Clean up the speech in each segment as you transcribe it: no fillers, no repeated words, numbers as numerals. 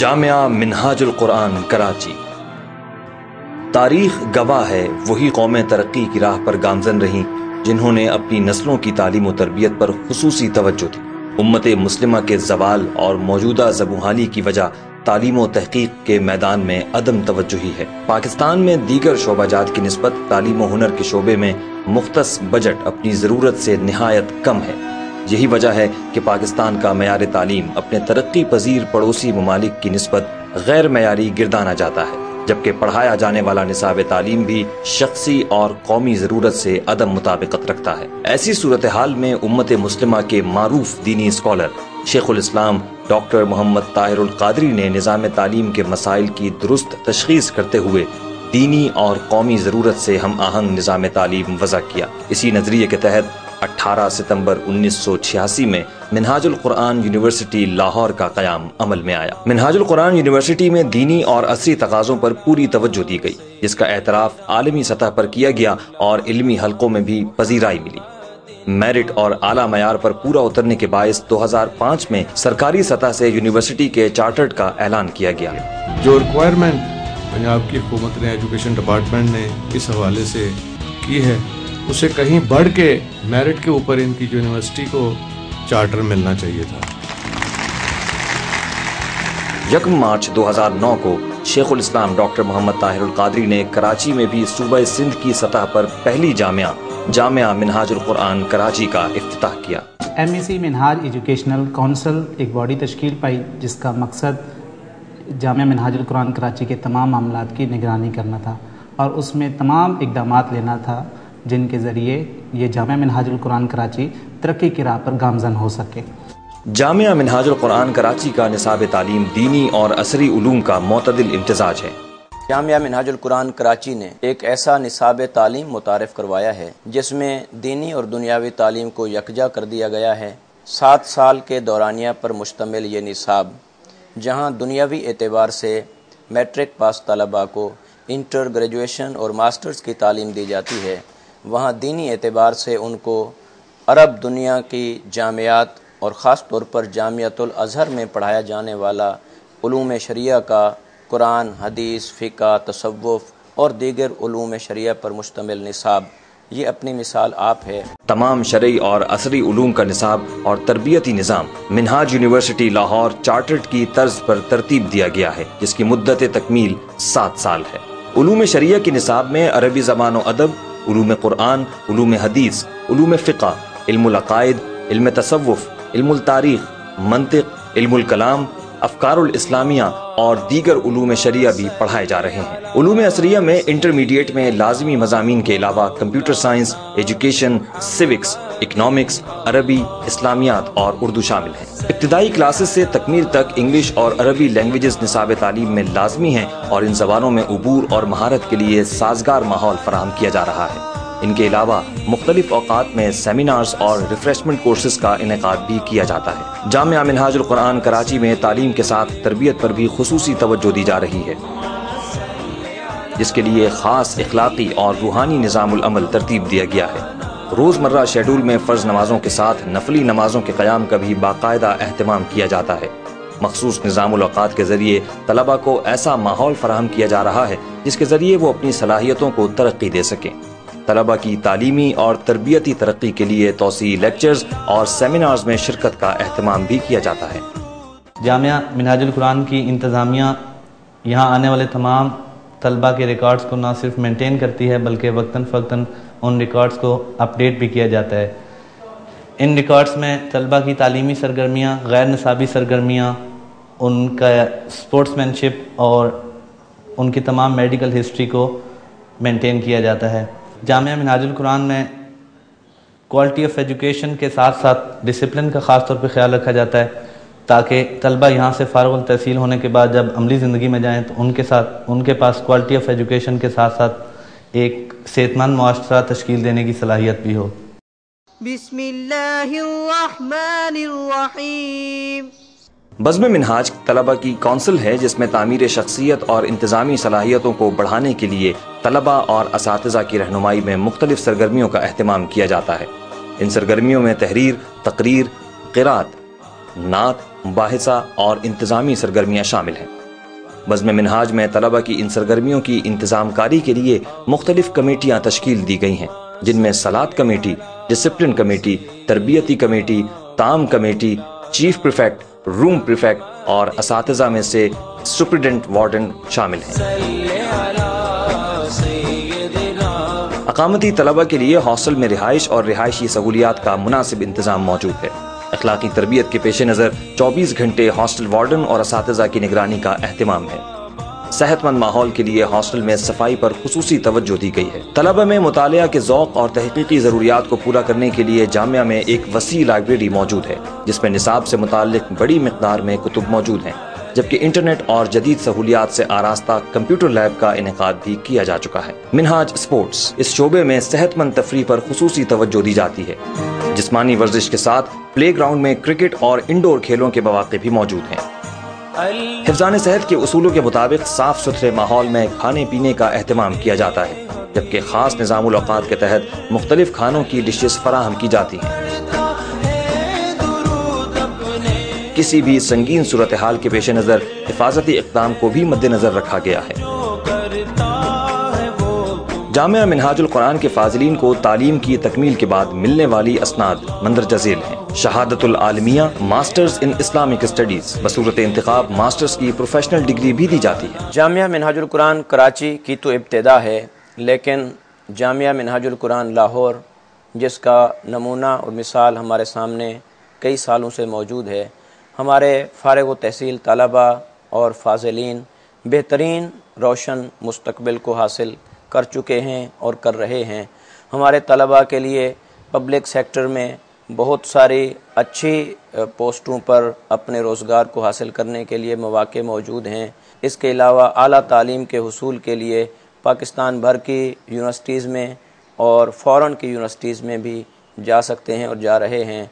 جامعہ منہاج القرآن کراچی۔ تاریخ گواہ ہے وہی قومیں ترقی کی راہ پر گامزن رہیں جنہوں نے اپنی نسلوں کی تعلیم و تربیت پر خصوصی توجہ دی۔ امت مسلمہ کے زوال اور موجودہ زبونحالی کی وجہ تعلیم و تحقیق کے میدان میں عدم توجہی ہے۔ پاکستان میں دیگر شعبہ جات کی نسبت تعلیم و ہنر کے شعبے میں مختص بجٹ اپنی ضرورت سے نہایت کم ہے۔ یہی وجہ ہے کہ پاکستان کا معیار تعلیم اپنے ترقی پذیر پڑوسی ممالک کی نسبت غیر معیاری گردانا جاتا ہے، جبکہ پڑھایا جانے والا نصاب تعلیم بھی شخصی اور قومی ضرورت سے عدم مطابقت رکھتا ہے۔ ایسی صورتحال میں امت مسلمہ کے معروف دینی اسکالر شیخ الاسلام ڈاکٹر محمد طاہر القادری نے نظام تعلیم کے مسائل کی درست تشخیص کرتے ہوئے دینی اور قومی ضرورت سے ہم آہنگ نظام تعلیم وضع کیا۔ اسی نظریے کے تحت 18 ستمبر 1986 میں منہاج القرآن یونیورسٹی لاہور کا قیام عمل میں آیا۔ منہاج القرآن یونیورسٹی میں دینی اور عصری تقاضوں پر پوری توجہ دی گئی، جس کا اعتراف عالمی سطح پر کیا گیا اور علمی حلقوں میں بھی پذیرائی ملی۔ میرٹ اور اعلیٰ معیار پر پورا اترنے کے باعث 2005 میں سرکاری سطح سے یونیورسٹی کے چارٹرڈ کا اعلان کیا گیا۔ جو ریکوائرمنٹ پنجاب کی حکومت نے ایجوکیشن ڈپارٹمنٹ نے اس حوالے سے کی ہے، اسے کہیں بڑھ کے میرٹ کے اوپر ان کی یونیورسٹی کو چارٹر ملنا چاہیے تھا۔ 1 مارچ 2009 کو شیخ الاسلام ڈاکٹر محمد طاہر القادری نے کراچی میں بھی صوبہ سندھ کی سطح پر پہلی جامعہ منہاج القرآن کراچی کا افتتاح کیا۔ MEC منہاج ایجوکیشنل کونسل ایک باڈی تشکیل پائی جس کا مقصد جامعہ منہاج القرآن کراچی کے تمام معاملات کی نگرانی کرنا تھا اور اس میں تمام اقدامات لینا تھا جن کے ذریعے یہ جامعہ منہاج القرآن کراچی ترقی کی راہ پر گامزن ہو سکے۔ جامعہ منہاج القرآن کراچی کا نصاب تعلیم دینی اور عصری علوم کا معتدل امتزاج ہے۔ جامعہ منہاج القرآن کراچی نے ایک ایسا نصاب تعلیم متعارف کروایا ہے جس میں دینی اور دنیاوی تعلیم کو یکجا کر دیا گیا ہے۔ 7 سال کے دورانیہ پر مشتمل یہ نصاب، جہاں دنیاوی اعتبار سے میٹرک پاس طلباء کو انٹر گریجویشن اور ماسٹرز کی تعلیم دی جاتی ہے، وہاں دینی اعتبار سے ان کو عرب دنیا کی جامعات اور خاص طور پر جامعۃ الازہر میں پڑھایا جانے والا علوم شریعہ کا قرآن، حدیث، فقہ، تصوف اور دیگر علوم شریعہ پر مشتمل نصاب، یہ اپنی مثال آپ ہے۔ تمام شرعی اور عصری علوم کا نصاب اور تربیتی نظام منہاج یونیورسٹی لاہور چارٹرڈ کی طرز پر ترتیب دیا گیا ہے، جس کی مدت تکمیل 7 سال ہے۔ علوم شریعہ کے نصاب میں عربی زبان و ادب، علوم قرآن، علوم حدیث، علوم فقہ، علم العقائد، علم تصوف، علم التاریخ، منطق، علم الکلام، افکار الاسلامیہ اور دیگر علوم شریعہ بھی پڑھائے جا رہے ہیں۔ علوم عصریہ میں انٹرمیڈیٹ میں لازمی مضامین کے علاوہ کمپیوٹر سائنس، ایجوکیشن، سیوکس، اکنامکس، عربی، اسلامیات اور اردو شامل ہیں۔ ابتدائی کلاسز سے تکمیل تک انگلش اور عربی لینگویجز نصاب تعلیم میں لازمی ہیں اور ان زبانوں میں عبور اور مہارت کے لیے سازگار ماحول فراہم کیا جا رہا ہے۔ ان کے علاوہ مختلف اوقات میں سیمینارز اور ریفریشمنٹ کورسز کا انعقاد بھی کیا جاتا ہے۔ جامعہ منہاج القرآن کراچی میں تعلیم کے ساتھ تربیت پر بھی خصوصی توجہ دی جا رہی ہے، جس کے لیے خاص اخلاقی اور روحانی نظام العمل ترتیب دیا گیا ہے۔ روزمرہ شیڈول میں فرض نمازوں کے ساتھ نفلی نمازوں کے قیام کا بھی باقاعدہ اہتمام کیا جاتا ہے۔ مخصوص نظام الاوقات کے ذریعے طلباء کو ایسا ماحول فراہم کیا جا رہا ہے جس کے ذریعے وہ اپنی صلاحیتوں کو ترقی دے سکیں۔ طلباء کی تعلیمی اور تربیتی ترقی کے لیے توسیعی لیکچرز اور سیمینارز میں شرکت کا اہتمام بھی کیا جاتا ہے۔ جامعہ منہاج القرآن کی انتظامیہ یہاں آنے والے تمام طلباء کے ریکارڈز کو نہ صرف مینٹین کرتی ہے بلکہ وقتاً فوقتاً ان ریکارڈز کو اپڈیٹ بھی کیا جاتا ہے۔ ان ریکارڈز میں طلباء کی تعلیمی سرگرمیاں، غیر نصابی سرگرمیاں، ان کا اسپورٹس مین شپ اور ان کی تمام میڈیکل ہسٹری کو مینٹین کیا جاتا ہے۔ جامعہ منہاج القرآن میں کوالٹی آف ایجوکیشن کے ساتھ ساتھ ڈسپلن کا خاص طور پہ خیال رکھا جاتا ہے تاکہ طلباء یہاں سے فارغ التحصیل ہونے کے بعد جب عملی زندگی میں جائیں تو ان کے پاس کوالٹی آف ایجوکیشن کے ساتھ ساتھ ایک صحت مند معاشرہ تشکیل دینے کی صلاحیت بھی ہو۔ بسم اللہ الرحمن الرحیم۔ بزم منہاج طلباء کی کونسل ہے جس میں تعمیر شخصیت اور انتظامی صلاحیتوں کو بڑھانے کے لیے طلباء اور اساتذہ کی رہنمائی میں مختلف سرگرمیوں کا اہتمام کیا جاتا ہے۔ ان سرگرمیوں میں تحریر، تقریر، قرات، نعت، مباحثہ اور انتظامی سرگرمیاں شامل ہیں۔ بزم منہاج میں طلبہ کی ان سرگرمیوں کی انتظام کاری کے لیے مختلف کمیٹیاں تشکیل دی گئی ہیں، جن میں صلاۃ کمیٹی، ڈسپلن کمیٹی، تربیتی کمیٹی، تعام کمیٹی، چیف پریفیکٹ، روم پریفیکٹ اور اساتذہ میں سے سپرنٹینڈنٹ وارڈن شامل ہیں۔ اقامتی طلبہ کے لیے ہاسٹل میں رہائش اور رہائشی سہولیات کا مناسب انتظام موجود ہے۔ اخلاقی تربیت کے پیش نظر 24 گھنٹے ہاسٹل وارڈن اور اساتذہ کی نگرانی کا اہتمام ہے۔ صحت مند ماحول کے لیے ہاسٹل میں صفائی پر خصوصی توجہ دی گئی ہے۔ طلبہ میں مطالعہ کے ذوق اور تحقیقی ضروریات کو پورا کرنے کے لیے جامعہ میں ایک وسیع لائبریری موجود ہے، جس میں نصاب سے متعلق بڑی مقدار میں کتب موجود ہیں، جبکہ انٹرنیٹ اور جدید سہولیات سے آراستہ کمپیوٹر لیب کا انعقاد بھی کیا جا چکا ہے۔ منہاج اسپورٹس، اس شعبے میں صحت مند تفریح پر خصوصی توجہ دی جاتی ہے۔ جسمانی ورزش کے ساتھ پلے گراؤنڈ میں کرکٹ اور انڈور کھیلوں کے مواقع بھی موجود ہیں۔ حفظان صحت کے اصولوں کے مطابق صاف ستھرے ماحول میں کھانے پینے کا اہتمام کیا جاتا ہے، جبکہ خاص نظام الاوقات کے تحت مختلف کھانوں کی ڈشز فراہم کی جاتی ہیں۔ کسی بھی سنگین صورتحال کے پیش نظر حفاظتی اقدام کو بھی مد نظر رکھا گیا ہے۔ جامعہ منہاج القرآن کے فاضلین کو تعلیم کی تکمیل کے بعد ملنے والی اسناد مندرجہ ذیل ہیں۔ شہادت العالمیہ، ماسٹرز ان اسلامک اسٹڈیز، بصورت انتخاب ماسٹرز کی پروفیشنل ڈگری بھی دی جاتی ہے۔ جامعہ منہاج القرآن کراچی کی تو ابتدا ہے، لیکن جامعہ منہاج القرآن لاہور، جس کا نمونہ اور مثال ہمارے سامنے کئی سالوں سے موجود ہے، ہمارے فارغ و تحصیل طلبہ اور فاضلین بہترین روشن مستقبل کو حاصل کر چکے ہیں اور کر رہے ہیں۔ ہمارے طلبہ کے لیے پبلک سیکٹر میں بہت ساری اچھی پوسٹوں پر اپنے روزگار کو حاصل کرنے کے لیے مواقع موجود ہیں۔ اس کے علاوہ اعلیٰ تعلیم کے حصول کے لیے پاکستان بھر کی یونیورسٹیز میں اور فارن کی یونیورسٹیز میں بھی جا سکتے ہیں اور جا رہے ہیں۔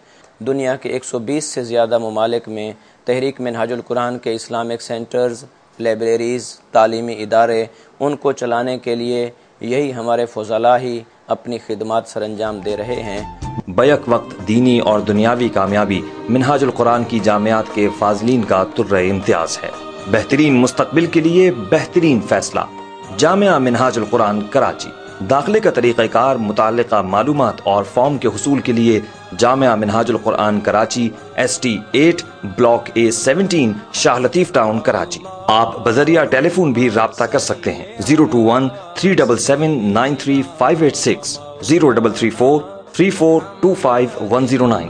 دنیا کے 120 سے زیادہ ممالک میں تحریک منہاج القرآن کے اسلامک سینٹرز، لائبریریز، تعلیمی ادارے، ان کو چلانے کے لیے یہی ہمارے فضلاء ہی اپنی خدمات سر انجام دے رہے ہیں۔ بیک وقت دینی اور دنیاوی کامیابی منہاج القرآن کی جامعات کے فاضلین کا طرۂ امتیاز ہے۔ بہترین مستقبل کے لیے بہترین فیصلہ، جامعہ منہاج القرآن کراچی۔ داخلے کا طریقہ کار، متعلقہ معلومات اور فارم کے حصول کے لیے جامعہ منہاج القرآن کراچی، ST8 بلاک A17 شاہ لطیف ٹاؤن کراچی۔ آپ بذریعہ ٹیلی فون بھی رابطہ کر سکتے ہیں 021-377-93586 03343425-109۔